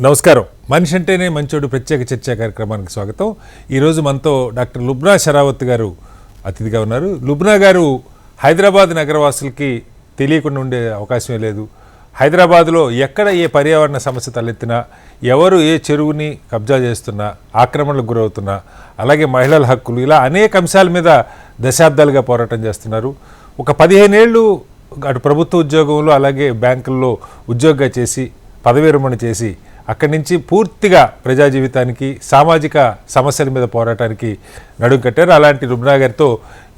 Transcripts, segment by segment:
నమస్కారం. మనిషి అంటేనే మంచోడు ప్రత్యేక చర్చా కార్యక్రమానికి స్వాగతం. ఈరోజు మనతో డాక్టర్ లుబ్నా షరావత్ గారు అతిథిగా ఉన్నారు. లుబ్నా గారు హైదరాబాద్ నగరవాసులకి తెలియకుండా ఉండే అవకాశమే లేదు. హైదరాబాద్లో ఎక్కడ ఏ పర్యావరణ సమస్య తలెత్తినా, ఎవరు ఏ చెరువుని కబ్జా చేస్తున్నా, ఆక్రమణలకు గురవుతున్నా, అలాగే మహిళల హక్కులు, ఇలా అనేక అంశాల మీద దశాబ్దాలుగా పోరాటం చేస్తున్నారు. ఒక 15 ఏళ్ళు అటు ప్రభుత్వ ఉద్యోగంలో అలాగే బ్యాంకుల్లో ఉద్యోగంగా చేసి పదవీ విరమణ చేసి అక్కడి నుంచి పూర్తిగా ప్రజా జీవితానికి, సామాజిక సమస్యల మీద పోరాటానికి నడుం కట్టారు. అలాంటి లుబ్నా గారితో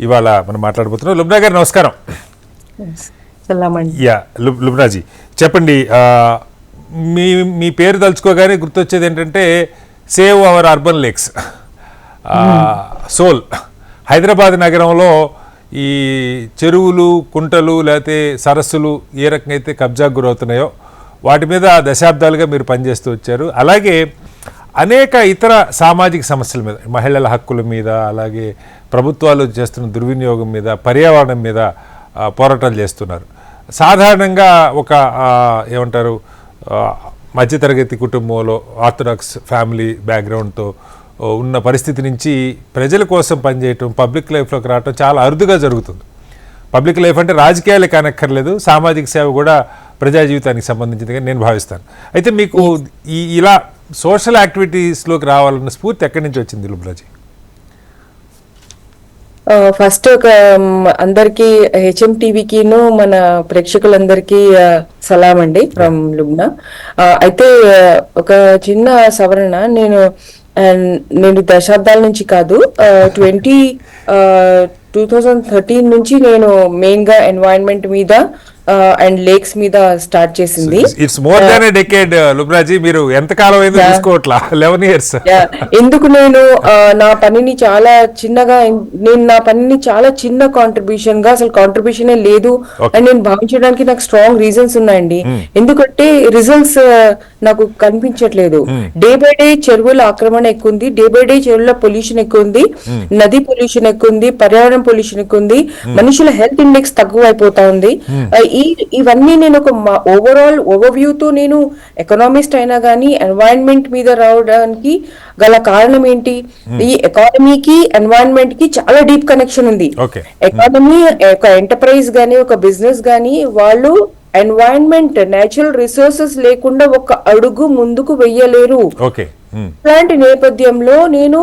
ఇవాళ మనం మాట్లాడబోతున్నాం. లుబ్నా గారు నమస్కారం. లుబ్నాజీ చెప్పండి, మీ పేరు తలుచుకోగానే గుర్తొచ్చేది ఏంటంటే save our urban lakes, soul. Hyderabad నగరంలో ఈ చెరువులు, కుంటలు, లేకపోతే సరస్సులు ఏ రకంగా అయితే కబ్జాకు గురవుతున్నాయో వాటి మీద దశాబ్దాలుగా మీరు పనిచేస్తూ వచ్చారు. అలాగే అనేక ఇతర సామాజిక సమస్యల మీద, మహిళల హక్కుల మీద, అలాగే ప్రభుత్వాలు చేస్తున్న దుర్వినియోగం మీద, పర్యావరణం మీద పోరాటాలు చేస్తున్నారు. సాధారణంగా ఒక ఏమంటారు, మధ్యతరగతి కుటుంబంలో ఆర్థడాక్స్ ఫ్యామిలీ బ్యాక్గ్రౌండ్తో ఉన్న పరిస్థితి నుంచి ప్రజల కోసం పనిచేయటం, పబ్లిక్ లైఫ్లోకి రావటం చాలా అరుదుగా జరుగుతుంది. పబ్లిక్ లైఫ్ అంటే రాజకీయాలే కానక్కర్లేదు, సామాజిక సేవ కూడా ప్రజా జీవితానికి సంబంధించిందిగా నేను భావిస్తాను. అయితే మీకు ఇలా సోషల్ యాక్టివిటీస్లోకి రావాలన్న స్ఫూర్తి ఎక్కడి నుంచి వచ్చింది లుబ్నాజీ? ఫస్ట్ ఒక అందరికి హెచ్ఎం టీవీకిను మన ప్రేక్షకులందరికీ సలాం అండి ఫ్రమ్ లుబ్నా. అయితే ఒక చిన్న సవరణ, నేను దశాబ్దాల నుంచి కాదు, 2013 నుంచి నేను మెయిన్ గా ఎన్వైరన్మెంట్ మీద అండ్ లేక్స్ మీద స్టార్ట్ చేసింది. It's more than a decade లుబ్నాజీ, మీరు ఎంత కాలం అయిందో చూసుకోవట్లా, 11 years. ఎందుకు నేను నా పనిని చాలా చిన్న కాంట్రిబ్యూషన్ గా, అసలు కాంట్రిబ్యూషనే లేదు అని నేను భావించడానికి నాకు స్ట్రాంగ్ రీజన్స్ ఉన్నాయండి. ఎందుకంటే రిజల్ట్స్ నాకు కనిపించట్లేదు. డే బై డే చెరువుల ఆక్రమణ ఎక్కువ ఉంది, డే బై డే చెరువుల పొల్యూషన్ ఎక్కువ ఉంది, నది పొల్యూషన్ ఎక్కువ ఉంది, పర్యావరణ పొల్యూషన్ ఎక్కువ ఉంది, మనుషుల హెల్త్ ఇండెక్స్ తక్కువ అయిపోతా ఉంది. ఇవన్నీ నేను ఒక ఓవరాల్ ఓవర్వ్యూతో, నేను ఎకనామిస్ట్ అయినా కానీ ఎన్వైరన్మెంట్ మీద రావడానికి గల కారణం ఏంటి? ఈ ఎకానమీకి ఎన్వైరన్మెంట్ కి చాలా డీప్ కనెక్షన్ ఉంది. ఎకానమీ, ఒక ఎంటర్ప్రైజ్ గానీ, ఒక బిజినెస్ గానీ, వాళ్ళు ఎన్వైరన్మెంట్, నేచురల్ రిసోర్సెస్ లేకుండా ఒక అడుగు ముందుకు వెయ్యలేరు. ఇలాంటి నేపథ్యంలో నేను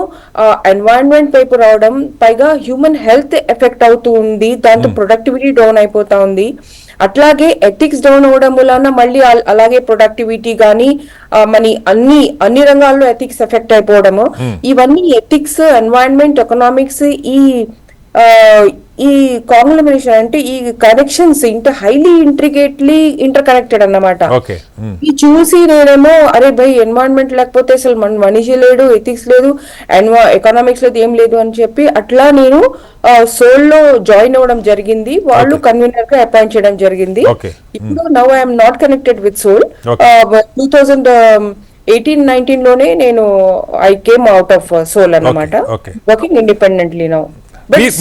ఎన్వైరన్మెంట్ వైపు రావడం, పైగా హ్యూమన్ హెల్త్ ఎఫెక్ట్ అవుతూ ఉంది, దాంతో ప్రొడక్టివిటీ డౌన్ అయిపోతా ఉంది. అట్లాగే ఎథిక్స్ డౌన్ అవడం వలన మళ్ళీ అలాగే ప్రొడక్టివిటీ గానీ మన అన్ని రంగాల్లో ఎథిక్స్ ఎఫెక్ట్ అయిపోవడము, ఇవన్నీ ఎథిక్స్, ఎన్వైరన్మెంట్, ఎకనామిక్స్, ఈ కాంగ్లమరేషన్ అంటే ఈ connections inter highly intricately inter connected అన్నమాట. ఇది చూసి నేనేమో అరే భయ్, ఎన్వైరన్మెంట్ లేకపోతే అసలు మనిషి లేడు, ఎథిక్స్ లేదు, ఎకనామిక్స్ లేదు, ఏం లేదు అని చెప్పి అట్లా నేను సోల్ లో జాయిన్ అవ్వడం జరిగింది. వాళ్ళు కన్వీనర్ గా అపాయింట్ చేయడం జరిగింది. ఇప్పుడు now I'm not connected with Soul. 2018-19 లోనే నేను I came out of Soul అన్నమాట, వర్కింగ్ ఇండిపెండెంట్లీ నౌ.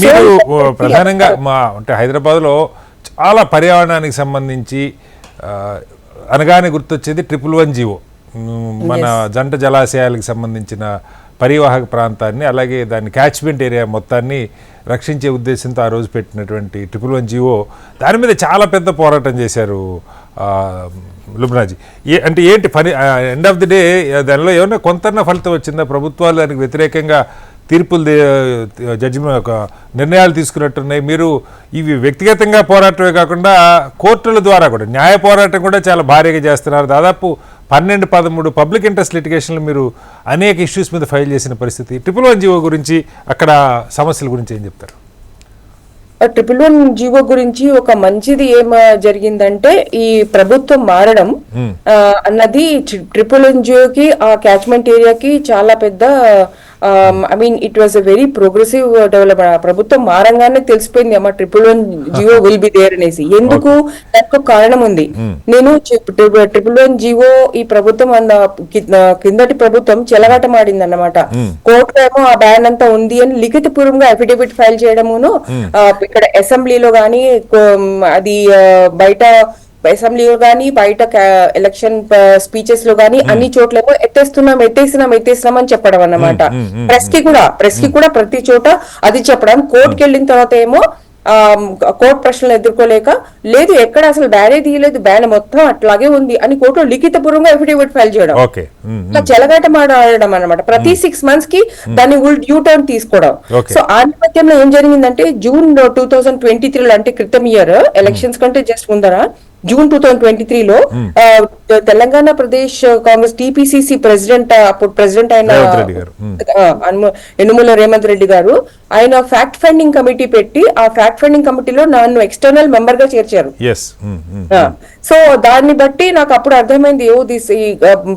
మీరు ప్రధానంగా అంటే హైదరాబాద్లో చాలా పర్యావరణానికి సంబంధించి అనగానే గుర్తొచ్చేది 111 జీవో, మన జంట జలాశయాలకు సంబంధించిన పరివాహక ప్రాంతాన్ని, అలాగే దాని క్యాచ్మెంట్ ఏరియా మొత్తాన్ని రక్షించే ఉద్దేశంతో ఆ రోజు పెట్టినటువంటి 111 జీవో, దాని మీద చాలా పెద్ద పోరాటం చేశారు లుబ్నాజీ. అంటే ఏంటి పని, ఎండ్ ఆఫ్ ది డే దానిలో ఏమన్నా కొంత ఫలితం వచ్చిందా? ప్రభుత్వాలు దానికి వ్యతిరేకంగా తీర్పులు, జడ్జిమెంట్, నిర్ణయాలు తీసుకున్నట్టున్నాయి. మీరు ఇవి వ్యక్తిగతంగా పోరాటమే కాకుండా కోర్టుల ద్వారా కూడా న్యాయ పోరాటం కూడా చాలా భారీగా చేస్తున్నారు. దాదాపు 12-13 పబ్లిక్ ఇంట్రెస్ట్ లిటిగేషన్లు మీరు అనేక ఇష్యూస్ మీద ఫైల్ చేసిన పరిస్థితి. 111 జీవో గురించి, అక్కడ సమస్యల గురించి ఏం చెప్తారు? 111 జీవో గురించి ఒక మంచిది ఏం జరిగిందంటే, ఈ ప్రభుత్వం మారడం అన్నది 111 జీవోకి, ఆ క్యాచ్మెంట్ ఏరియాకి చాలా పెద్ద, I mean it was a very progressive development. ప్రభుత్వం మారంగానే తెలిసిపోయింది అమ్మ 111 జీవో విల్ బి దేర్ అనేసి. ఎందుకు? దానికి ఒక కారణం ఉంది. నేను 111 జీవో ఈ ప్రభుత్వం కిందటి ప్రభుత్వం చెలగాటమాడింది అన్నమాట. కోర్టులో ఏమో ఆ బ్యాన్ అంతా ఉంది అని లిఖిత పూర్వంగా అఫిడవిట్ ఫైల్ చేయడమును, ఇక్కడ అసెంబ్లీలో గానీ అది బయట అసెంబ్లీలో గానీ బయట ఎలక్షన్ స్పీచెస్ లో గానీ అన్ని చోట్లేమో ఎత్తేస్తున్నాం అని చెప్పడం అన్నమాట. ప్రెస్ కి కూడా ప్రతి చోట అది చెప్పడం. కోర్టుకి వెళ్ళిన తర్వాత ఏమో కోర్టు ప్రశ్నలు ఎదుర్కోలేక లేదు ఎక్కడ అసలు బ్యానే తీయలేదు, బ్యాన్ మొత్తం అట్లాగే ఉంది అని కోర్టులో లిఖితపూర్వకంగా అఫిడవిట్ ఫైల్ చేయడం, చెలగాట మాడడం అనమాట. ప్రతి 6 months కి దాన్ని యూ టర్న్ తీసుకోవడం. సో ఆ నేపథ్యంలో ఏం జరిగిందంటే June 2023 అంటే క్రితం ఇయర్ ఎలక్షన్స్ కంటే జస్ట్ ముందర June 2023లో తెలంగాణ ప్రదేశ్ కాంగ్రెస్ టీపీసీసీ ప్రెసిడెంట్, అప్పుడు ప్రెసిడెంట్ అయిన యనుమల రేవంత్ రెడ్డి గారు ఆయన ఫ్యాక్ట్ ఫైండింగ్ కమిటీ పెట్టి ఆ ఫ్యాక్ట్ ఫైండింగ్ కమిటీలో నన్ను ఎక్స్టర్నల్ మెంబర్ గా చేర్చారు. సో దాన్ని బట్టి నాకు అప్పుడు అర్థమైంది ఈ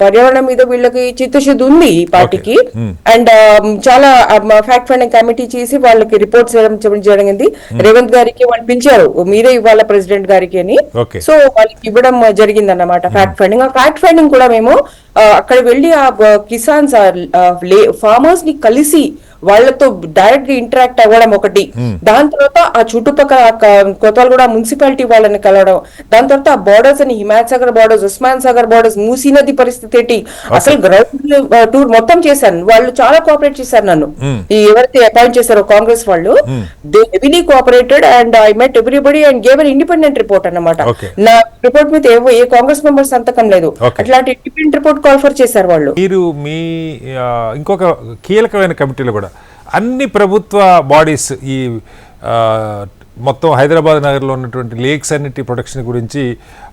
పర్యావరణం మీద వీళ్ళకి చిత్తశుద్ధి ఉంది ఈ పార్టీకి. అండ్ చాలా ఫ్యాక్ట్ ఫైండింగ్ కమిటీ చేసి వాళ్ళకి రిపోర్ట్స్ జరిగింది. రేవంత్ గారికి వాళ్ళు పిలిచారు, మీరే ఇవ్వాల ప్రెసిడెంట్ గారికి అని. సో వాళ్ళకి ఇవ్వడం జరిగింది అన్నమాట ఫ్యాక్ట్ ఫైండింగ్. ఆ ఫ్యాక్ట్ ఫైండింగ్ కూడా మేము అక్కడ వెళ్ళి ఆ కిసాన్స్ ఫార్మర్స్ ని కలిసి వాళ్ళతో డైరెక్ట్ గా ఇంటరాక్ట్ అవ్వడం ఒకటి. దాని తర్వాత ఆ చుట్టుపక్కల కొత్తగూడ మున్సిపాలిటీ వాళ్ళని కలవడం, దాని తర్వాత ఆ బార్డర్స్ అని హిమాయత్ సాగర్ బార్డర్స్, ఉస్మాన్ సాగర్ బార్డర్స్, మూసీ నది పరిస్థితి ఏంటి, అసలు గ్రౌండ్ టూర్ మొత్తం చేశాను. వాళ్ళు చాలా కోఆపరేట్ చేశారు నన్ను. ఎవరైతే అపాయింట్ చేశారో కాంగ్రెస్ వాళ్ళు, they heavily cooperated and I met everybody and gave an independent report అన్నమాట. నా రిపోర్ట్ మీద ఏ కాంగ్రెస్ మెంబర్ సంతకం లేదు, అట్లాంటి ఇండిపెండెంట్ రిపోర్ట్ కాల్ఫర్ చేశారు వాళ్ళు. మీరు మీ ఇంకొక కీలకమైన కమిటీలో కూడా అన్ని ప్రభుత్వ బాడీస్ ఈ మొత్తం హైదరాబాద్ నగర్లో ఉన్నటువంటి లేక్స్ అన్నిటి ప్రొటెక్షన్ గురించి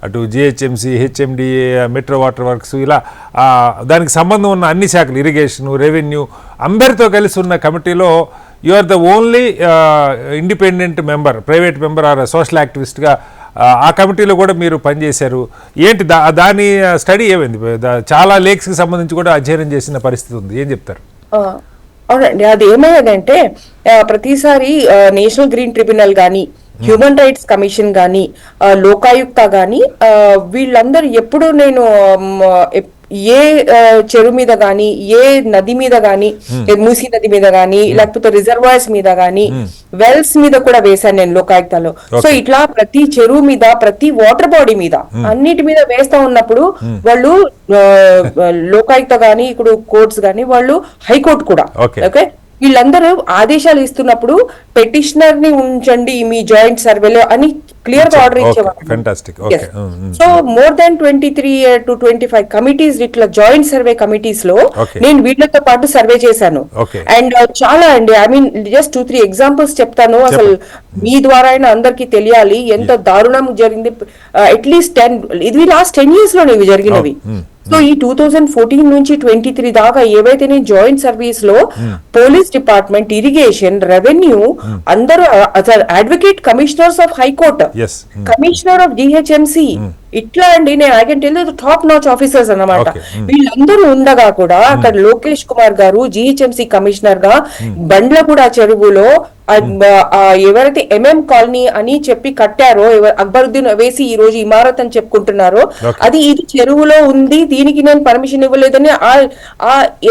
అటు GHMC, HMDA, metro water works, ఇలా దానికి సంబంధం ఉన్న అన్ని శాఖలు, ఇరిగేషన్, రెవెన్యూ అందరితో కలిసి ఉన్న కమిటీలో you are the only independent member, private member or social యాక్టివిస్ట్గా ఆ కమిటీలో కూడా మీరు పనిచేశారు. ఏంటి దాని స్టడీ ఏమైంది? చాలా లేక్స్కి సంబంధించి కూడా అధ్యయనం చేసిన పరిస్థితి ఉంది, ఏం చెప్తారు? అవునండి, అది ఏమయ్యేదంటే ప్రతిసారి నేషనల్ గ్రీన్ ట్రిబ్యునల్ గానీ, హ్యూమన్ రైట్స్ కమిషన్ గానీ, లోకాయుక్త గానీ వీళ్ళందరూ ఎప్పుడు నేను ఏ చెరువు మీద గానీ, ఏ నది మీద గానీ, మూసీ నది మీద గానీ, లేకపోతే రిజర్వాయర్స్ మీద గానీ, వెల్స్ మీద కూడా వేశాను నేను లోకాయుక్తలో. సో ఇట్లా ప్రతి చెరువు మీద, ప్రతి వాటర్ బాడీ మీద, అన్నిటి మీద వేస్తా ఉన్నప్పుడు వాళ్ళు లోకాయుక్త గానీ, ఇప్పుడు కోర్ట్స్ గానీ, వాళ్ళు హైకోర్టు కూడా ఓకే వీళ్ళందరూ ఆదేశాలు ఇస్తున్నప్పుడు పెటిషనర్ ని ఉంచండి మీ జాయింట్ సర్వేలో అని క్లియర్ గా ఆర్డర్ ఇచ్చేవారు. So more than 23 to 25 committees, ఇట్లా జాయింట్ సర్వే కమిటీస్ లో నేను వీళ్ళతో పాటు సర్వే చేశాను. అండ్ చాలా అండి, ఐ మీన్ జస్ట్ 2-3 ఎగ్జాంపుల్స్ చెప్తాను, అసలు మీ ద్వారా అయినా అందరికి తెలియాలి ఎంత దారుణం జరిగింది. అట్లీస్ట్ 10, ఇది లాస్ట్ 10 years లోనే ఇవి జరిగినవి. సో ఈ 2014 నుంచి 23 దాకా ఏవైతే నేను జాయింట్ సర్వీస్ లో పోలీస్ డిపార్ట్మెంట్, ఇరిగేషన్, రెవెన్యూ అందరూ advocate commissioners of high court, commissioner of DHMC, ఇట్లా అండి నేను I can tell you top notch officers అన్నమాట. వీళ్ళందరూ ఉండగా కూడా అక్కడ లోకేష్ కుమార్ గారు జిహెచ్ఎంసి కమిషనర్ గా బండ్లగూడ చెరువులో ఎవరైతే ఎంఎం కాలనీ అని చెప్పి కట్టారో, అక్బరుద్దీన్ వేసి ఈ రోజు ఇమారత్ అని చెప్పుకుంటున్నారో, అది ఇది చెరువులో ఉంది, దీనికి నేను పర్మిషన్ ఇవ్వలేదని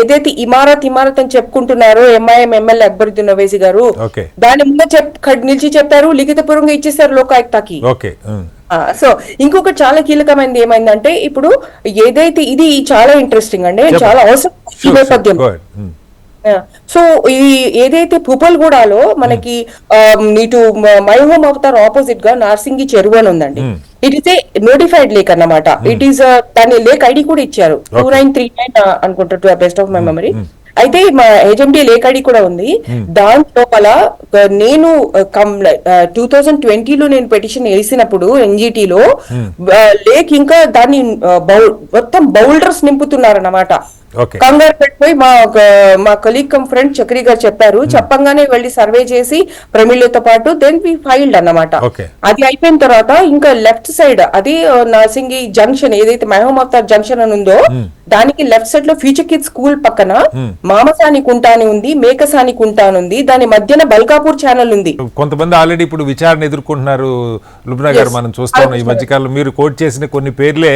ఏదైతే ఇమారత్ అని చెప్పుకుంటున్నారో ఎంఐఎం ఎమ్మెల్యే అక్బరుద్దీన్ అవేసి గారు, దాని ముందు నిలిచి చెప్పారు, లిఖితపూర్వకంగా ఇచ్చేసారు లోకాయుక్తకి. సో ఇంకొక చాలా కీలకమైనది ఏమైందంటే, ఇప్పుడు ఏదైతే ఇది చాలా ఇంట్రెస్టింగ్ అండి, చాలా అవసరం ఈ నేపథ్యం. సో ఈ ఏదైతే పుపల్గూడలో మనకి ఇటు మై హోమ్ అవతార్ ఆపోజిట్ గా నార్సింగి చెరువు అని ఉందండి. It is a notified lake అన్నమాట. ఇట్ ఈస్ దాని లేక్ ఐడి కూడా ఇచ్చారు, 2939 అనుకుంటా, to best of my memory. అయితే మా హెచ్ఎండి లేక్ ఐడి కూడా ఉంది. దాని లోపల నేను 2020లో నేను పెటిషన్ వేసినప్పుడు ఎన్జిటిలో లేక్ ఇంకా దాన్ని మొత్తం బౌల్డర్స్ నింపుతున్నారు అన్నమాట. కంగారు పెట్టిపోయి మా కొలీగ్ కమ్ ఫ్రెండ్ చక్రి గారు చెప్పారు, చెప్పంగానే వెళ్ళి సర్వే చేసి ప్రమిళతో పాటు దెన్ వి ఫైల్డ్ అన్నమాట. అది అయిపోయిన తర్వాత ఇంకా లెఫ్ట్ సైడ్ అది నార్సింగి జంక్షన్, ఏదైతే మహోమ్ అవతార్ జంక్షన్ అని ఉందో దానికి లెఫ్ట్ సైడ్ లో ఫ్యూచర్ కిడ్స్ స్కూల్ పక్కన మామసాని కుంటా అని ఉంది, మేకసాని కుంటా అని ఉంది, దాని మధ్యన బల్కాపూర్ ఛానల్ ఉంది. కొంతమంది ఆల్రెడీ ఇప్పుడు విచారణ ఎదుర్కొంటున్నారు లుబ్నా గారు, మనం చూస్తాం ఈ మధ్యకాలంలో మీరు కోట్ చేసిన కొన్ని పేర్లే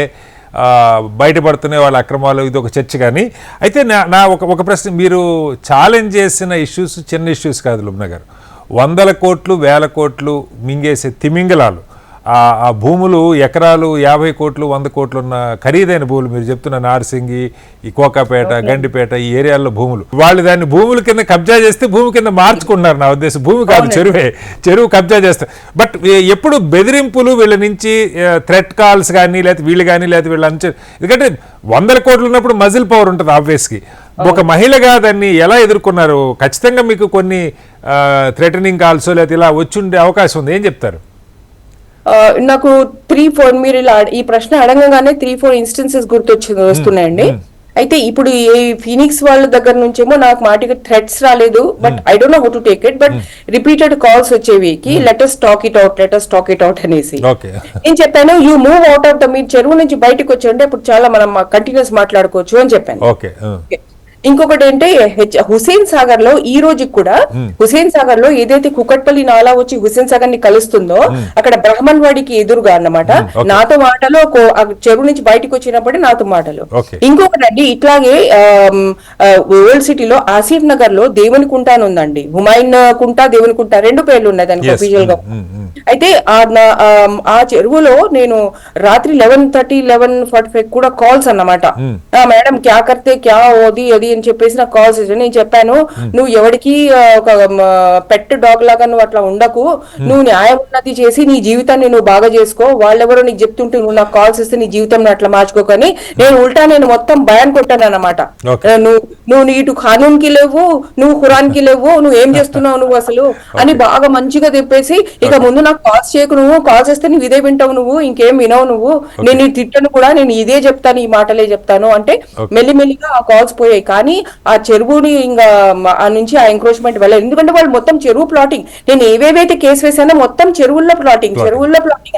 బయటపడుతున్న వాళ్ళ అక్రమాలు, ఇది ఒక చర్చ. కానీ అయితే నా ఒక ప్రశ్న, మీరు ఛాలెంజ్ చేసిన ఇష్యూస్ చిన్న ఇష్యూస్ కాదు లుబ్నా గారు, 100 కోట్లు 1000 కోట్లు మింగేసే తిమింగలాలు, ఆ భూములు ఎకరాలు 50 కోట్లు 100 కోట్లు ఉన్న ఖరీదైన భూములు, మీరు చెప్తున్న నార్సింగి, ఈ కోకాపేట, గండిపేట ఈ ఏరియాల్లో భూములు, వాళ్ళు దాన్ని భూముల కింద కబ్జా చేస్తే భూమి కింద మార్చుకున్నారు. నా ఉద్దేశం భూమి కాదు, చెరువు కబ్జా చేస్తారు. బట్ ఎప్పుడు బెదిరింపులు వీళ్ళ నుంచి థ్రెట్ కాల్స్ కానీ లేకపోతే వీళ్ళు కానీ లేకపోతే వీళ్ళ నుంచి, ఎందుకంటే 100 కోట్లు ఉన్నప్పుడు మజిల్ పవర్ ఉంటుంది ఆబ్వియస్కి. ఒక మహిళగా దాన్ని ఎలా ఎదుర్కొన్నారు? ఖచ్చితంగా మీకు కొన్ని థ్రెటనింగ్ కాల్స్ లేకపోతే ఇలా వచ్చి ఉండే అవకాశం ఉంది, ఏం చెప్తారు? నాకు 3-4 మీరు ఇలా ఈ ప్రశ్న అడగగానే 3-4 ఇన్స్టెన్సెస్ వస్తున్నాయండి. అయితే ఇప్పుడు ఈ ఫీనిక్స్ వాళ్ళ దగ్గర నుంచేమో నాకు మాటికి థ్రెట్స్ రాలేదు, but I don't know how to take it, but repeated calls వచ్చేవి కి లెటస్ టాక్ ఇట్ అవుట్ అనేసి. నేను చెప్పాను you move out of the, మీరు చెరువు నుంచి బయటకు వచ్చండి, అప్పుడు చాలా మనం కంటిన్యూస్ మాట్లాడుకోవచ్చు అని చెప్పాను. ఇంకొకటి అంటే హుసేన్ సాగర్ లో ఈ రోజుకి కూడా హుసేన్ సాగర్ లో ఏదైతే కుకట్పల్లి నాలా వచ్చి హుసేన్ సాగర్ ని కలుస్తుందో అక్కడ బ్రహ్మన్ వాడికి ఎదురుగా అన్నమాట నాతో మాటలు, చెరువు నుంచి బయటకు వచ్చినప్పుడే నాతో మాటలు. ఇంకొకటి అండి ఇట్లాగే ఓల్డ్ సిటీలో ఆసిఫ్ నగర్ లో దేవుని కుంట అని ఉందండి, హుమాయూన్ కుంట దేవుని కుంట 2 పేర్లు ఉన్నాయి దానికి అఫీషియల్ గా. అయితే ఆ చెరువులో నేను రాత్రి 11:30-11:45 కూడా కాల్స్ అన్నమాట, మేడం క్యా కర్తే క్యా ఓది అది అని చెప్పేసి నాకు కాల్స్ ఇచ్చాను. నేను చెప్పాను నువ్వు ఎవరికి ఒక పెట్ డాగ్ లాగా నువ్వు అట్లా ఉండకు, నువ్వు న్యాయం ఉన్నది చేసి నీ జీవితాన్ని నువ్వు బాగా చేసుకో, వాళ్ళెవరో నీకు చెప్తుంటే నువ్వు నాకు కాల్స్ ఇస్తే నీ జీవితం అట్లా మార్చుకోకని నేను మొత్తం భయాన్ని కొట్టాను అన్నమాట. నువ్వు ఇటు ఖానూన్ కి లేవు, నువ్వు ఖురాన్ కి లేవు, నువ్వు ఏం చేస్తున్నావు నువ్వు అసలు అని బాగా మంచిగా చెప్పేసి, ఇక ముందు నాకు కాల్స్ చేయకు, నువ్వు కాల్స్ చేస్తే నువ్వు ఇదే వింటావు, నువ్వు ఇంకేం వినవు, నువ్వు నేను తిట్టను కూడా, నేను ఇదే చెప్తాను, ఈ మాటలే చెప్తాను అంటే మెల్లిమెల్లిగా ఆ కాల్స్ పోయాయి. కానీ ఆ చెరువుని ఇంకా ఆ నుంచి ఆ ఎంక్రోచ్మెంట్ వెళ్ళాలి, ఎందుకంటే వాళ్ళు మొత్తం చెరువు ప్లాటింగ్, నేను ఏవేవైతే కేసు వేసానో మొత్తం చెరువుల్లో ప్లాటింగ్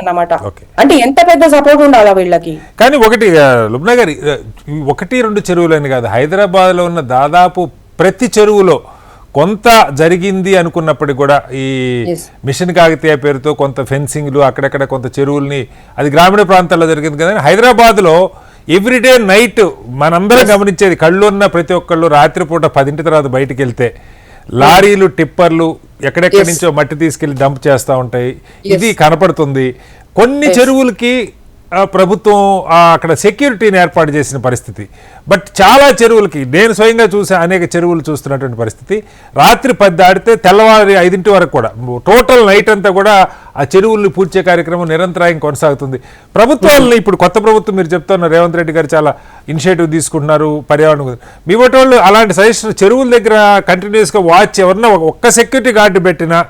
అన్నమాట. అంటే ఎంత పెద్ద సపోర్ట్ ఉండాలా వీళ్ళకి. కానీ ఒకటి లుబ్నా గారి 1-2 చెరువులని కాదు, హైదరాబాద్ లో ఉన్న దాదాపు ప్రతి చెరువులో కొంత జరిగింది అనుకున్నప్పటికీ కూడా ఈ మిషన్ కాకతీయ పేరుతో కొంత ఫెన్సింగ్లు అక్కడక్కడ కొంత చెరువుల్ని, అది గ్రామీణ ప్రాంతాల్లో జరిగింది కదా. హైదరాబాద్లో ఎవ్రీడే నైట్ మనందరం గమనించేది, కళ్ళు ఉన్న ప్రతి ఒక్కళ్ళు రాత్రిపూట 10 తర్వాత బయటికి వెళ్తే లారీలు టిప్పర్లు ఎక్కడెక్కడి నుంచో మట్టి తీసుకెళ్లి డంప్ చేస్తూ ఉంటాయి, ఇది కనపడుతుంది. కొన్ని చెరువులకి ప్రభుత్వం అక్కడ సెక్యూరిటీని ఏర్పాటు చేసిన పరిస్థితి, బట్ చాలా చెరువులకి నేను స్వయంగా చూసే అనేక చెరువులు చూస్తున్నటువంటి పరిస్థితి, రాత్రి 10 దాటితే తెల్లవారి 5 వరకు కూడా టోటల్ నైట్ అంతా కూడా ఆ చెరువుల్ని పూడ్చే కార్యక్రమం నిరంతరాయం కొనసాగుతుంది. ప్రభుత్వాలని ఇప్పుడు కొత్త ప్రభుత్వం మీరు చెప్తున్నారు, రేవంత్ రెడ్డి గారు చాలా ఇనిషియేటివ్ తీసుకుంటున్నారు పర్యావరణం, మీ వాళ్ళు అలాంటి సజెషన్ చెరువుల దగ్గర కంటిన్యూస్గా వాచ్ ఎవరన్నా ఒక్క సెక్యూరిటీ గార్డు పెట్టినా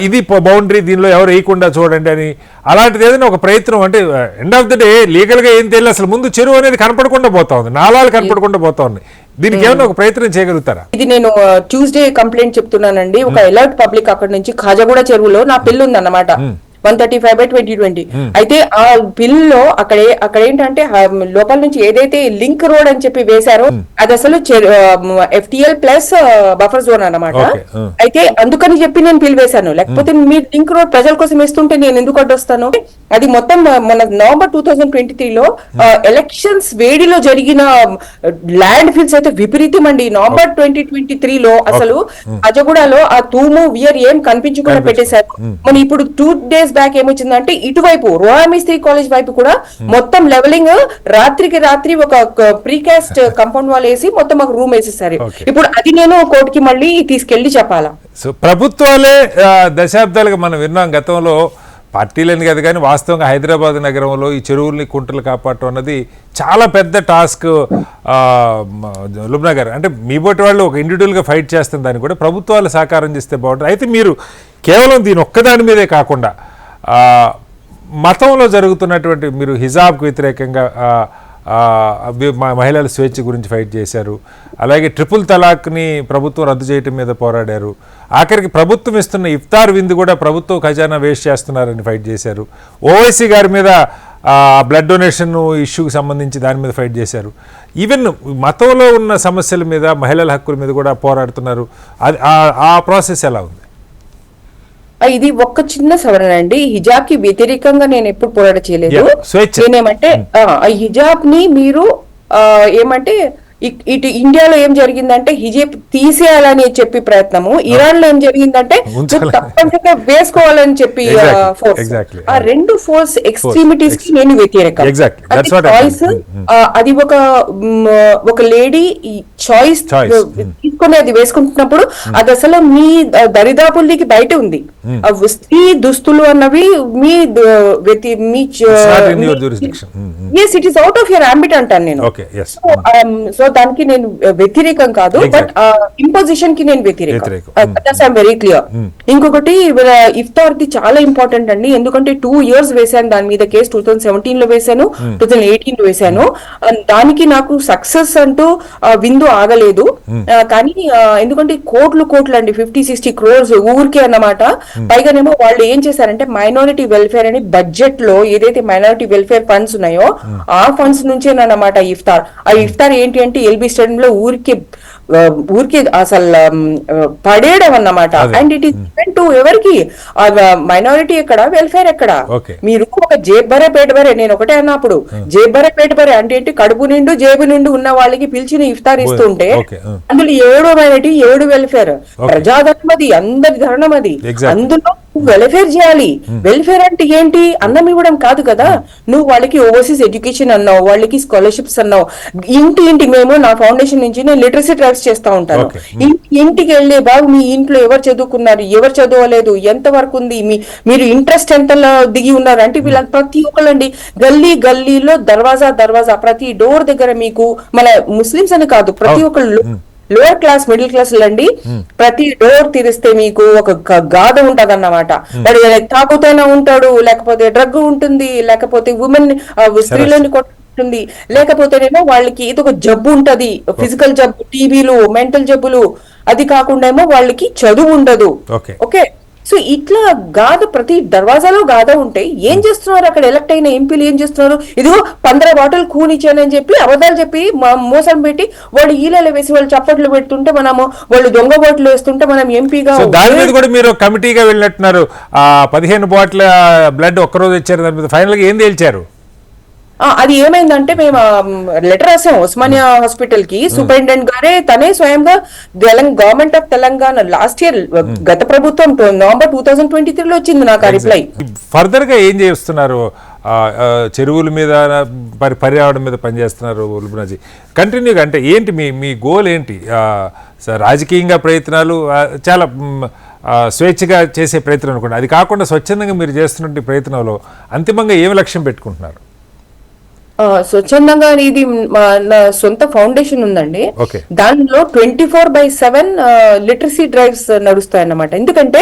ఇది బౌండరీ, దీనిలో ఎవరు వేయకుండా చూడండి అని, అలాంటిది ఏదైనా ఒక ప్రయత్నం, అంటే ఎండ్ ఆఫ్ ద డే లీగల్గా ఏం తెలియదు, అసలు ముందు చెరువు అనేది కనపడకుండా పోతా ఉంది, నాలాలు కనపడకుండా పోతా ఉన్నాయి, దీనికి ఏమైనా ఒక ప్రయత్నం చేయగలుగుతారా? ఇది నేను ట్యూస్డే కంప్లైంట్ చెప్తున్నానండి. ఒక అలర్ట్ పబ్లిక్ అక్కడ నుంచి ఖాజాగూడ చెరువులో నా పిల్లు ఉందన్నమాట, 135/2020. అయితే ఆ బిల్ లో అక్కడ ఏంటంటే లోపల నుంచి ఏదైతే లింక్ రోడ్ అని చెప్పి వేశారో అది అసలు FTL ప్లస్ బఫర్ జోన్ అన్నమాట. అయితే అందుకని చెప్పి నేను బిల్ వేశాను, లేకపోతే మీ లింక్ రోడ్ ప్రజల కోసం వేస్తుంటే నేను ఎందుకు అడ్డొస్తాను. అది మొత్తం మన నవంబర్ 2023లో ఎలక్షన్స్ వేడిలో జరిగిన ల్యాండ్ ఫిల్స్ అయితే విపరీతం అండి. నవంబర్ 2023లో అసలు ఖాజాగూడలో ఆ తూము వియర్ ఏం కనిపించకుండా పెట్టేశారు. మన ఇప్పుడు 2 days బ్యాక్ ఏమొచ్చిందంటే ఇటువైపు రోయామిస్త్రీ కాలేజ్ వైపు కూడా మొత్తం లెవెలింగ్ రాత్రికి రాత్రి ఒక ప్రీకాస్ట్ కంపౌండ్ వాల్ వేసి మొత్తం ఒక రూమ్ వేసేసారు. ఇప్పుడు అది నేను కోర్టుకి మళ్ళీ తీసుకెళ్లి చెప్పాలా. సో ప్రభుత్వాలే దశాబ్దాలుగా మనం విన్నాం, గతంలో పార్టీలని కదా కానీ వాస్తవంగా హైదరాబాద్ నగరంలో ఈ చెరువుల్ని కుంటలు కాపాడటం అన్నది చాలా పెద్ద టాస్క్. లుబ్నా గారు, అంటే మీ బోటి వాళ్ళు ఒక ఇండివిజువల్గా ఫైట్ చేస్తున్న దాన్ని కూడా ప్రభుత్వాలు సహకారం చేస్తే బాగుంటుంది. అయితే మీరు కేవలం దీని ఒక్కదాని మీదే కాకుండా మతంలో జరుగుతున్నటువంటి, మీరు హిజాబ్కు వ్యతిరేకంగా మహిళల స్వేచ్ఛ గురించి ఫైట్ చేశారు, అలాగే ట్రిపుల్ తలాక్ని ప్రభుత్వం రద్దు చేయటం మీద పోరాడారు, ఆఖరికి ప్రభుత్వం ఇస్తున్న ఇఫ్తార్ విందు కూడా ప్రభుత్వం ఖజానా వేస్ట్ చేస్తున్నారని ఫైట్ చేశారు, ఓవైసీ గారి మీద బ్లడ్ డొనేషన్ ఇష్యూకి సంబంధించి దాని మీద ఫైట్ చేశారు, ఈవెన్ మతంలో ఉన్న సమస్యల మీద మహిళల హక్కుల మీద కూడా పోరాడుతున్నారు. అది ఆ ప్రాసెస్ ఎలా ఉంది? ఇది ఒక్క చిన్న సవరణ అండి. హిజాబ్ కి వ్యతిరేకంగా నేను ఎప్పుడు పోరాట చేయలేదు. నేనేమంటే హిజాబ్ ని మీరు ఏమంటే ఇటు ఇండియాలో ఏం జరిగిందంటే హిజాబ్ తీసేయాలని చెప్పి ప్రయత్నము, ఇరాన్ లో ఏం జరిగిందంటే నువ్వు తప్పనిసరిగా వేసుకోవాలని చెప్పి ఫోర్స్. Exactly. ఆ రెండు ఫోర్స్ ఎక్స్ట్రీమిటీస్ కి నేను వ్యతిరేకం. Exactly. That's what I choice అది ఒక లేడీ చాయిస్ తీసుకొని అది వేసుకుంటున్నప్పుడు అది అసలు మీ దరిదాపుల్లోకి బయట ఉంది. స్త్రీ దుస్తులు అన్నవి me it is out of your ambit అంటాను నేను. సో దానికి నేను వ్యతిరేకం కాదు, బట్ ఇంపోజిషన్ కి నేను వ్యతిరేకం. Very clear. ఇంకొకటి ఇఫ్తార్ది చాలా ఇంపార్టెంట్ అండి, ఎందుకంటే 2 years వేసాను దాని మీద కేసు. 2017 లో వేసాను, 2018 లో వేసాను. దానికి నాకు సక్సెస్ అంటూ విందు ఆగలేదు. కానీ ఎందుకంటే కోట్లు అండి, 50-60 crores ఊరికే అన్నమాట. పైగానేమో వాళ్ళు ఏం చేశారంటే మైనారిటీ వెల్ఫేర్ అని బడ్జెట్ లో ఏదైతే మైనారిటీ వెల్ఫేర్ ఫండ్స్ ఉన్నాయో ఆ ఫండ్స్ నుంచేనమాట ఇఫ్తార్. ఆ ఇఫ్తార్ ఏంటి అంటే ఎల్బీ స్టేడియం లో ఊరికే అసలు పడేయడం అన్నమాట. అండ్ ఇట్ ఈస్ టు ఎవరికి, మైనారిటీ ఎక్కడ, వెల్ఫేర్ ఎక్కడ. మీరు ఒక జేబరే పేటబరే, నేను ఒకటే అన్నప్పుడు జేబరే పేటబరే అంటే ఏంటి, కడుపు నిండు జేబు నిండు ఉన్న వాళ్ళకి పిలిచిన ఇఫ్తార్ ఇస్తుంటే అందులో 7 మైనారిటీ 7 వెల్ఫేర్, ప్రజాధనం అది, అందరి ధరణం అది, అందులో వెల్ఫేర్ చేయాలి. వెల్ఫేర్ అంటే ఏంటి, అన్నం ఇవ్వడం కాదు కదా. నువ్వు వాళ్ళకి ఓవర్సీస్ ఎడ్యుకేషన్ అన్నావు, వాళ్ళకి స్కాలర్షిప్స్ అన్నావు. ఇంటి మేము నా ఫౌండేషన్ నుంచి నేను లిటరసీ డ్రైవ్స్ చేస్తా ఉంటాను. ఇంటికి వెళ్ళే బాబు మీ ఇంట్లో ఎవరు చదువుకున్నారు, ఎవరు చదవలేదు, ఎంత వరకు ఉంది, మీరు ఇంట్రెస్ట్ ఎంత దిగి ఉన్నారు అంటే వీళ్ళ ప్రతి ఒక్కళ్ళండి గల్లీలో దర్వాజా ప్రతి డోర్ దగ్గర మీకు, మన ముస్లిమ్స్ అని కాదు, ప్రతి ఒక్కళ్ళు లోవర్ క్లాస్ మిడిల్ క్లాస్ అండి, ప్రతి డోర్ తీరిస్తే మీకు ఒక గాథ ఉంటది అన్నమాట. వాడు తాగుతూనే ఉంటాడు, లేకపోతే డ్రగ్ ఉంటుంది, లేకపోతే ఉమెన్ స్త్రీలని ఉంటుంది, లేకపోతేనేమో వాళ్ళకి ఏదో ఒక జబ్బు ఉంటది, ఫిజికల్ జబ్బు, టీబీలు, మెంటల్ జబ్బులు. అది కాకుండా ఏమో వాళ్ళకి చదువు ఉండదు. ఓకే, సో ఇట్లా గాథ ప్రతి దర్వాజాలో గాథ ఉంటే ఏం చేస్తున్నారు అక్కడ ఎలక్ట్ అయిన ఎంపీలు, ఏం చేస్తున్నారు, ఇదిగో 15 బాటిల్ కూని ఇచ్చానని చెప్పి అబద్ధాలు చెప్పి మోసం పెట్టి వాళ్ళు ఈలలో వేసి వాళ్ళు చప్పట్లు పెడుతుంటే మనము, వాళ్ళు దొంగ బాటిల్ వేస్తుంటే మనం ఎంపీగా. దాని మీద కూడా మీరు కమిటీగా వెళ్ళినట్టున్నారు. 15 బాటిల్ బ్లడ్ ఒక్కరోజు ఇచ్చారు, దాని మీద ఫైనల్ గా ఏం తేల్చారు? అది ఏమైందంటే మేము లెటర్ రాసాం ఉస్మానియా హాస్పిటల్ కి, సూపరింటెండెంట్ గారే తనే స్వయంగా government of Telangana last year గత ప్రభుత్వం నవంబర్ 2023 లో వచ్చింది నాకు ఆ రిప్లై. ఫర్దర్ గా ఏం చేస్తున్నారు? చెరువుల మీద పర్యావరణం మీద పనిచేస్తున్నారు లుబ్నాజీ కంటిన్యూగా, అంటే ఏంటి మీ గోల్ ఏంటి? రాజకీయంగా ప్రయత్నాలు చాలా స్వేచ్ఛగా చేసే ప్రయత్నం అనుకోండి, అది కాకుండా స్వచ్ఛందంగా మీరు చేస్తున్న ప్రయత్నంలో అంతిమంగా ఏమి లక్ష్యం పెట్టుకుంటున్నారు? స్వచ్ఛందంగా ఇది నా సొంత ఫౌండేషన్ ఉందండి, దానిలో 24/7 లిటరసీ డ్రైవ్స్ నడుస్తాయన్నమాట. ఎందుకంటే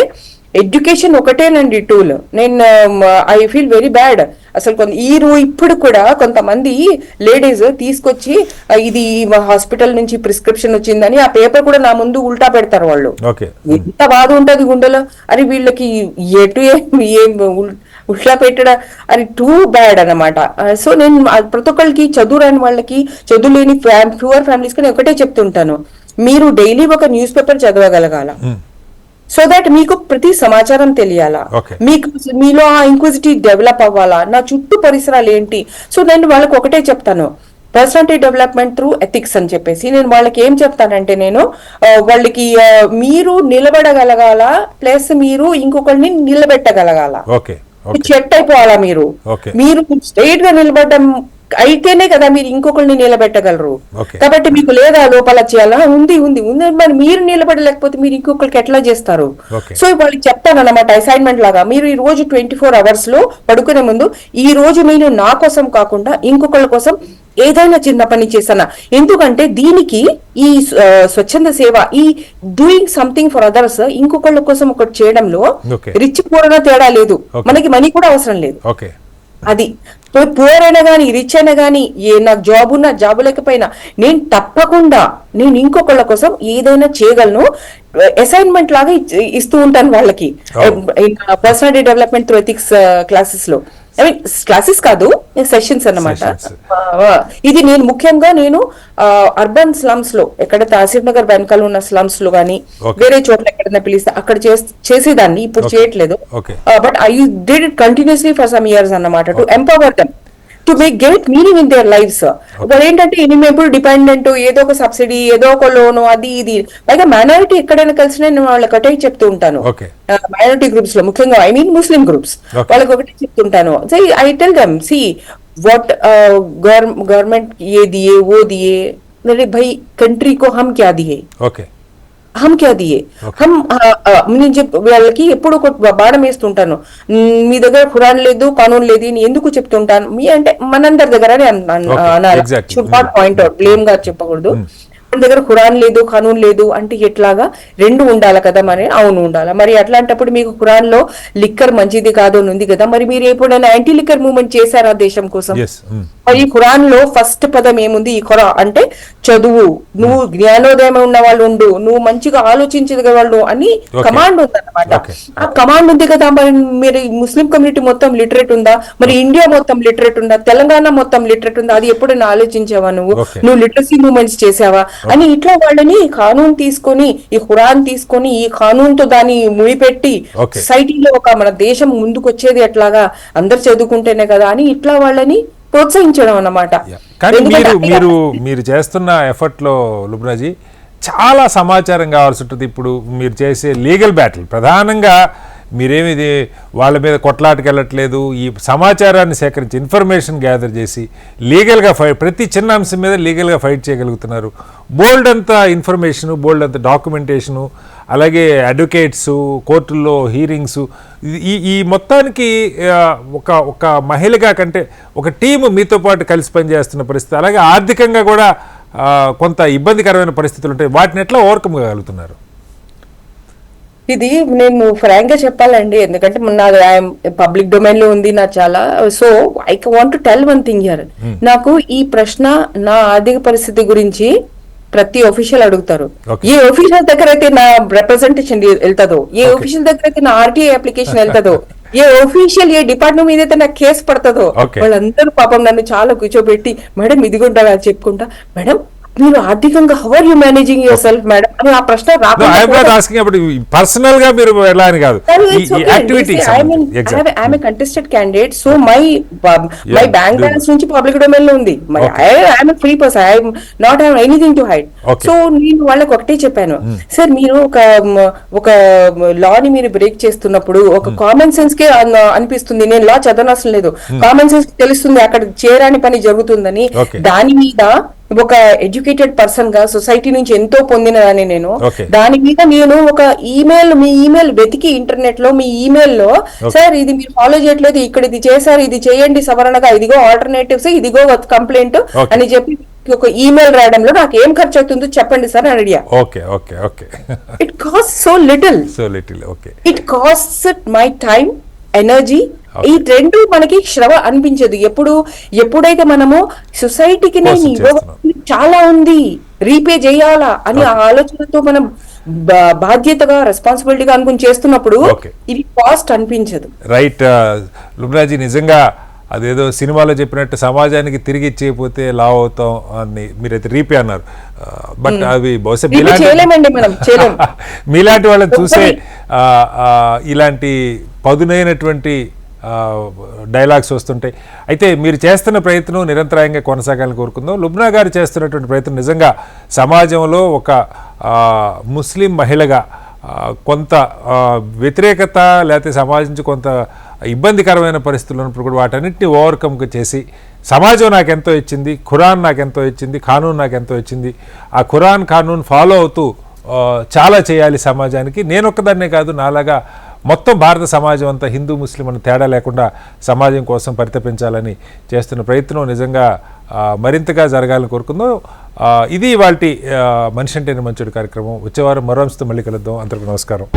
ఎడ్యుకేషన్ ఒకటేనండి టూల్. నేను ఐ ఫీల్ వెరీ బ్యాడ్ అసలు ఇప్పుడు కూడా కొంతమంది లేడీస్ తీసుకొచ్చి ఇది హాస్పిటల్ నుంచి ప్రిస్క్రిప్షన్ వచ్చిందని ఆ పేపర్ కూడా నా ముందు ఉల్టా పెడతారు వాళ్ళు. ఎంత బాధ ఉంటది గుండెలో, అది వీళ్ళకి ఏం ఉల్టా పెట్టడం, అది టూ బ్యాడ్ అన్నమాట. సో నేను ప్రతి ఒక్కరికి, చదువు రాని వాళ్ళకి, చదువు లేని ప్యూర్ ఫ్యామిలీస్ కి నేను ఒకటే చెప్తుంటాను, మీరు డైలీ ఒక న్యూస్ పేపర్ చదవగలగాల, సో దట్ మీకు ప్రతి సమాచారం తెలియాలా, మీకు మీలో ఆ ఇంక్విజిటీ డెవలప్ అవ్వాలా, నా చుట్టూ పరిసరాలు ఏంటి. సో నేను వాళ్ళకి ఒకటే చెప్తాను, పర్సనాలిటీ డెవలప్మెంట్ త్రూ ఎథిక్స్ అని చెప్పేసి. నేను వాళ్ళకి ఏం చెప్తానంటే, నేను వాళ్ళకి మీరు నిలబడగలగాల, ప్లస్ మీరు ఇంకొకరిని నిలబెట్టగలగాల, చెట్ అయిపోవాలా. మీరు స్ట్రైట్ గా నిలబడడం అయితేనే కదా మీరు ఇంకొకరిని నిలబెట్టగలరు. కాబట్టి మీకు లేదా లోపల చేయాలా, ఉంది మరి మీరు నిలబడలేకపోతే మీరు ఇంకొకరికి ఎట్లా చేస్తారు? సో వాళ్ళకి చెప్తాను అన్నమాట అసైన్మెంట్ లాగా, మీరు ఈ రోజు 24 hours లో పడుకునే ముందు, ఈ రోజు నేను నా కోసం కాకుండా ఇంకొకళ్ళ కోసం ఏదైనా చిన్న పని చేశానా. ఎందుకంటే దీనికి ఈ స్వచ్ఛంద సేవ, ఈ డూయింగ్ సంథింగ్ ఫర్ అదర్స్, ఇంకొకళ్ళ కోసం ఒకటి చేయడంలో రిచ్ పూర్ తేడా లేదు, మనకి మనీ కూడా అవసరం లేదు. అది పూర్ అయినా గానీ రిచ్ అయినా గానీ, నాకు జాబ్ ఉన్నా జాబ్ లేకపోయినా నేను తప్పకుండా నేను ఇంకొకళ్ళ కోసం ఏదైనా చేయగలను. అసైన్మెంట్ లాగా ఇస్తూ ఉంటాను వాళ్ళకి personality development through ethics classes లో. ఐ మీన్ క్లాసెస్ కాదు, సెషన్స్ అన్నమాట. ఇది నేను ముఖ్యంగా అర్బన్ స్లమ్స్ లో, ఎక్కడ తహసీల్ నగర్ వెనకాల ఉన్న స్లమ్స్ లో గానీ వేరే చోట్ల ఎక్కడైనా పిలిస్తే అక్కడ చేసేదాన్ని, ఇప్పుడు చేయట్లేదు. But I did it continuously for some years అన్నమాట, to empower them. To get meaning in their lifes. వాళ్ళు ఏంటంటే మేము ఎప్పుడు డిపెండెంట్, ఏదో ఒక సబ్సిడీ, ఏదో ఒక లోను, అది ఇది. పైగా మైనారిటీ ఎక్కడైనా కలిసిన నేను వాళ్ళకి ఒకటే చెప్తూ ఉంటాను, మైనారిటీ గ్రూప్స్ లో ముఖ్యంగా ముస్లిం గ్రూప్స్ వాళ్ళకి ఒకటే చెప్తుంటాను, I tell them, see what government ये दिए वो दिए, मेरे भाई कंट्री को हम क्या दिए, हम क्या दिए, हम నేను వాళ్ళకి ఎప్పుడు ఒక బాణం వేస్తుంటాను, మీ దగ్గర ఖురాన్ లేదు కానూన్ లేదు అని ఎందుకు చెప్తుంటాను, మీ అంటే మనందరి దగ్గర అనాలి, పాయింట్ అవుట్, బ్లేమ్ గా చెప్పకూడదు. మన దగ్గర ఖురాన్ లేదు కానూన్ లేదు అంటే ఎట్లాగా, రెండు ఉండాలి కదా మరి, అవును ఉండాలి మరి. అట్లాంటప్పుడు మీకు ఖురాన్ లో లిక్కర్ మంచిది కాదు అని ఉంది కదా, మరి మీరు ఎప్పుడైనా యాంటీ లిక్కర్ మూవ్మెంట్ చేశారా దేశం కోసం? మరి ఖురాన్ లో ఫస్ట్ పదం ఏముంది, ఈ ఖురా అంటే చదువు, నువ్వు జ్ఞానోదయం ఉన్న వాళ్ళు ఉండు, నువ్వు మంచిగా ఆలోచించగలవాళ్ళు అని కమాండ్ ఉందన్నమాట. ఆ కమాండ్ ఉంది కదా, మరి మీరు ముస్లిం కమ్యూనిటీ మొత్తం లిటరేట్ ఉందా, మరి ఇండియా మొత్తం లిటరేట్ ఉందా, తెలంగాణ మొత్తం లిటరేట్ ఉందా, అది ఎప్పుడైనా ఆలోచించావా నువ్వు లిటరసీ మూవ్మెంట్స్ చేసావా అని. ఇట్లా వాళ్ళని ఖానూన్ తీసుకొని, ఈ ఖురాన్ తీసుకొని, ఈ ఖానూన్ తో దాన్ని ముడిపెట్టి సొసైటీలో ఒక మన దేశం ముందుకు వచ్చేది ఎట్లాగా, అందరు చదువుకుంటేనే కదా అని ఇట్లా వాళ్ళని ప్రోత్సహించడం అన్నమాట. కానీ మీరు చేస్తున్న ఎఫర్ట్ లో లుబ్నాజీ చాలా సమాచారం కావాల్సి ఉంటుంది. ఇప్పుడు మీరు చేసే లీగల్ బ్యాటిల్ ప్రధానంగా మీరేమిది వాళ్ళ మీద కొట్లాటకి వెళ్ళట్లేదు, ఈ సమాచారాన్ని సేకరించి ఇన్ఫర్మేషన్ గ్యాదర్ చేసి లీగల్గా ఫైట్, ప్రతి చిన్న అంశం మీద లీగల్గా ఫైట్ చేయగలుగుతున్నారు. బోల్డ్ అంతా ఇన్ఫర్మేషను, బోల్డ్ అంతా డాక్యుమెంటేషను, అలాగే అడ్వకేట్స్, కోర్టుల్లో హీరింగ్స్, ఈ మొత్తానికి ఒక మహిళగా కంటే ఒక టీము మీతో పాటు కలిసి పనిచేస్తున్న పరిస్థితి, అలాగే ఆర్థికంగా కూడా కొంత ఇబ్బందికరమైన పరిస్థితులు ఉంటాయి. వాటిని ఎట్లా ఓవర్కమ్ కాగలుగుతున్నారు? ఇది నేను ఫ్రాంక్ గా చెప్పాలండి, ఎందుకంటే నాది పబ్లిక్ డొమైన్ లో ఉంది నా చాలా. So I want to tell one thing here. నాకు ఈ ప్రశ్న నా ఆర్థిక పరిస్థితి గురించి ప్రతి ఆఫీషియల్ అడుగుతారు. ఏ ఆఫీషియల్ దగ్గర అయితే నా రిప్రజెంటేషన్ వెళ్తుందో, ఏ ఆఫీషియల్ దగ్గర అయితే నా ఆర్టీఐ అప్లికేషన్ వెళ్తుందో, ఏ ఆఫీషియల్ ఏ డిపార్ట్మెంట్ మీద అయితే నాకు కేసు పడుతుందో, వాళ్ళందరూ పాపం నన్ను చాలా కూర్చోబెట్టి, మేడం ఇదిగుంటా చెప్పుకుంటా, మేడం మీరు ఆర్థికంగా how are you managing yourself madam అని ఆ ప్రశ్న పర్సనల్ గా మీరు ఎలా అని కాదు, I'm contested candidate, so my bank balance నుంచి పబ్లిక్ డొమైన్ లో ఉంది, I'm free person, I'm not have anything to hide. So నేను వాళ్ళకి ఒకటే చెప్పాను, సార్ మీరు ఒక లాని మీరు బ్రేక్ చేస్తున్నప్పుడు ఒక కామన్ సెన్స్ కే అనిపిస్తుంది, నేను లా చదవనవసరం లేదు, కామన్ సెన్స్ తెలుస్తుంది అక్కడ చేయరాని పని జరుగుతుందని. దాని మీద ఒక ఎడ్యుకేటెడ్ పర్సన్ గా సొసైటీ నుంచి ఎంతో పొందినదాన్ని నేను, దాని మీద నేను ఒక మీ ఈమెయిల్ వెతికి ఇంటర్నెట్ లో మీ ఈమెయిల్ లో, సార్ ఇది మీరు ఫాలో చేయట్లేదు, ఇక్కడ ఇది చేశారు, ఇది చేయండి సవరణగా, ఇదిగో ఆల్టర్నేటివ్స్, ఇదిగో కంప్లైంట్ అని చెప్పి ఒక ఈమెయిల్ రాయడంలో నాకు ఏం ఖర్చు అవుతుందో చెప్పండి సార్ అని అడిగా. It cost so little, it cost my time, energy. ఈ రెండు మనకి శ్రమ అనిపించదు. ఎప్పుడైతే మనము సొసైటీకి చాలా ఉంది, రీపే చేయాలా అని ఆ ఆలోచనతో మనం బాధ్యతగా, రెస్పాన్సిబిలిటీగా అనుకుని చేస్తున్నప్పుడు ఇది కాస్ట్ అనిపించదు. రైట్ లుబ్నాజీ, నిజంగా అదేదో సినిమాలో చెప్పినట్టు సమాజానికి తిరిగి ఇచ్చేయకపోతే లావ్ అవుతాం అని మీరైతే రీపే అన్నారు. బట్ అవి బహుశా మీలాంటి వాళ్ళని చూసే ఇలాంటి పదునైనటువంటి డైలాగ్స్ వస్తుంటాయి. అయితే మీరు చేస్తున్న ప్రయత్నం నిరంతరాయంగా కొనసాగాలని కోరుకుందాం. లుబ్నా గారు చేస్తున్నటువంటి ప్రయత్నం నిజంగా సమాజంలో ఒక ముస్లిం మహిళగా కొంత వ్యతిరేకత లేకపోతే సమాజం నుంచి కొంత ఇబ్బందికరమైన పరిస్థితులు ఉన్నప్పుడు కూడా వాటన్నిటిని ఓవర్కమ్ చేసి సమాజం నాకెంతో ఇచ్చింది, ఖురాన్ నాకెంతో ఇచ్చింది, ఖానూన్ నాకెంతో ఇచ్చింది, ఆ ఖురాన్ ఖానూన్ ఫాలో అవుతూ చాలా చేయాలి సమాజానికి. నేను ఒక్కదాన్నే కాదు, నాలాగా మొత్తం భారత సమాజం అంతా హిందూ ముస్లిం అని తేడా లేకుండా సమాజం కోసం పరితపించాలని చేస్తున్న ప్రయత్నం నిజంగా మరింతగా జరగాలని కోరుకుందాం. ఇది ఇవాల్టి మనిషి అంటే మంచుడు కార్యక్రమం. వచ్చేవారం మరో అంశంతో మళ్ళీ కలుద్దాం. అందరికీ నమస్కారం.